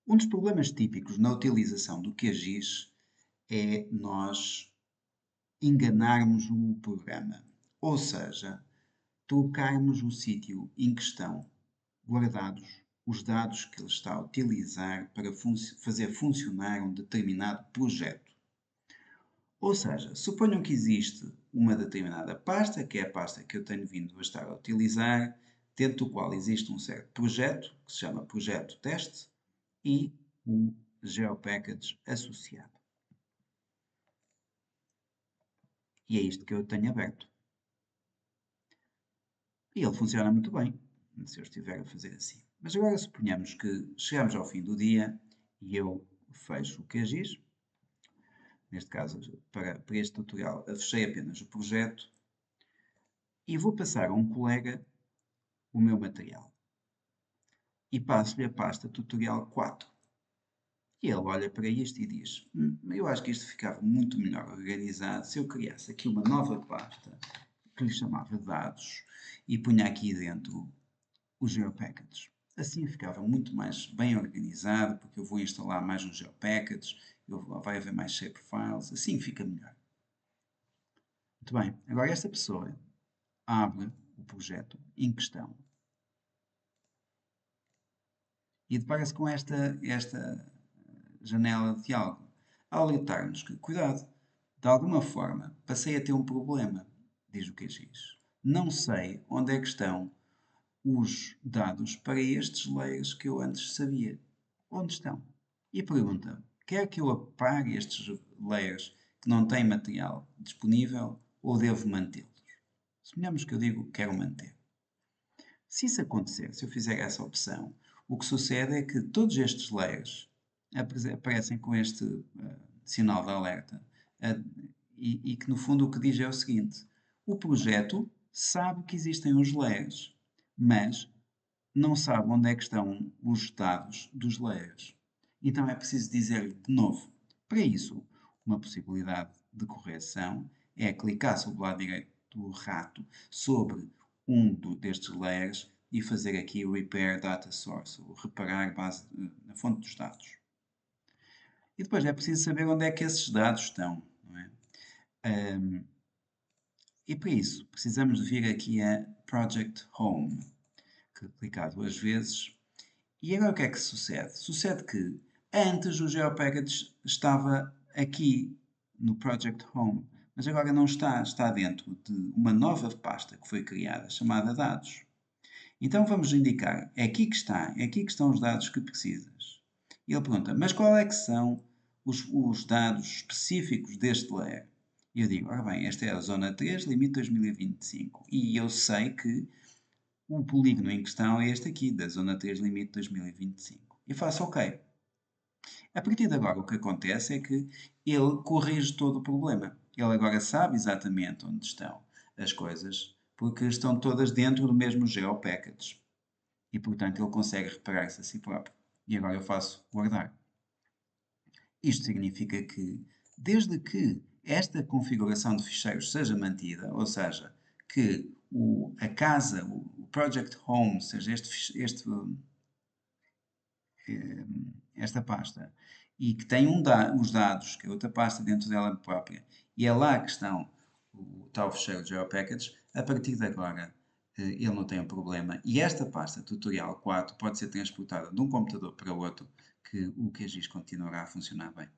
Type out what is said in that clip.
Um dos problemas típicos na utilização do QGIS é nós enganarmos o programa, ou seja, trocarmos o sítio em que estão guardados os dados que ele está a utilizar para fazer funcionar um determinado projeto. Ou seja, suponham que existe uma determinada pasta, que é a pasta que eu tenho vindo a estar a utilizar, dentro do qual existe um certo projeto, que se chama projeto teste, e o GeoPackage associado. E é isto que eu tenho aberto. E ele funciona muito bem, se eu estiver a fazer assim. Mas agora suponhamos que chegamos ao fim do dia e eu fecho o QGIS. Neste caso, para este tutorial, fechei apenas o projeto e vou passar a um colega o meu material. E passo-lhe a pasta tutorial 4. E ele olha para isto e diz: eu acho que isto ficava muito melhor organizado se eu criasse aqui uma nova pasta que lhe chamava dados e punha aqui dentro os GeoPackages. Assim ficava muito mais bem organizado, porque eu vou instalar mais uns GeoPackages, vai haver mais shapefiles, assim fica melhor. Muito bem, agora esta pessoa abre o projeto em questão e depara-se com esta janela de diálogo, a alertar-nos que, cuidado, de alguma forma passei a ter um problema, diz o QGIS. Não sei onde é que estão os dados para estes layers que eu antes sabia. Onde estão? E pergunta: quer que eu apague estes layers que não têm material disponível ou devo mantê-los? Suponhamos que eu digo quero manter. Se isso acontecer, se eu fizer essa opção, o que sucede é que todos estes layers aparecem com este sinal de alerta e que no fundo o que diz é o seguinte: o projeto sabe que existem os layers, mas não sabe onde é que estão os dados dos layers. Então é preciso dizer-lhe de novo. Para isso, uma possibilidade de correção é clicar sobre o lado direito do rato sobre destes layers e fazer aqui o Repair Data Source, ou reparar base na fonte dos dados. E depois é preciso saber onde é que esses dados estão. Não é? E para isso, precisamos de vir aqui a Project Home, que clicar duas vezes. E agora o que é que sucede? Sucede que antes o GeoPackage estava aqui no Project Home, mas agora não está, está dentro de uma nova pasta que foi criada chamada Dados. Então vamos indicar, é aqui que está, é aqui que estão os dados que precisas. E ele pergunta, mas qual é que são os dados específicos deste layer? E eu digo, ora bem, esta é a zona 3, limite 2025. E eu sei que o polígono em questão é este aqui, da zona 3, limite 2025. E faço OK. A partir de agora, o que acontece é que ele corrige todo o problema. Ele agora sabe exatamente onde estão as coisas, porque estão todas dentro do mesmo GeoPackage. E, portanto, ele consegue reparar-se a si próprio. E agora eu faço guardar. Isto significa que, desde que esta configuração de ficheiros seja mantida, ou seja, que a casa, o Project Home, seja esta pasta, e que tem os dados, que é outra pasta dentro dela própria, e é lá que estão o tal fecheiro de GeoPackage, a partir de agora ele não tem um problema. E esta pasta, tutorial 4, pode ser transportada de um computador para outro, que o QGIS continuará a funcionar bem.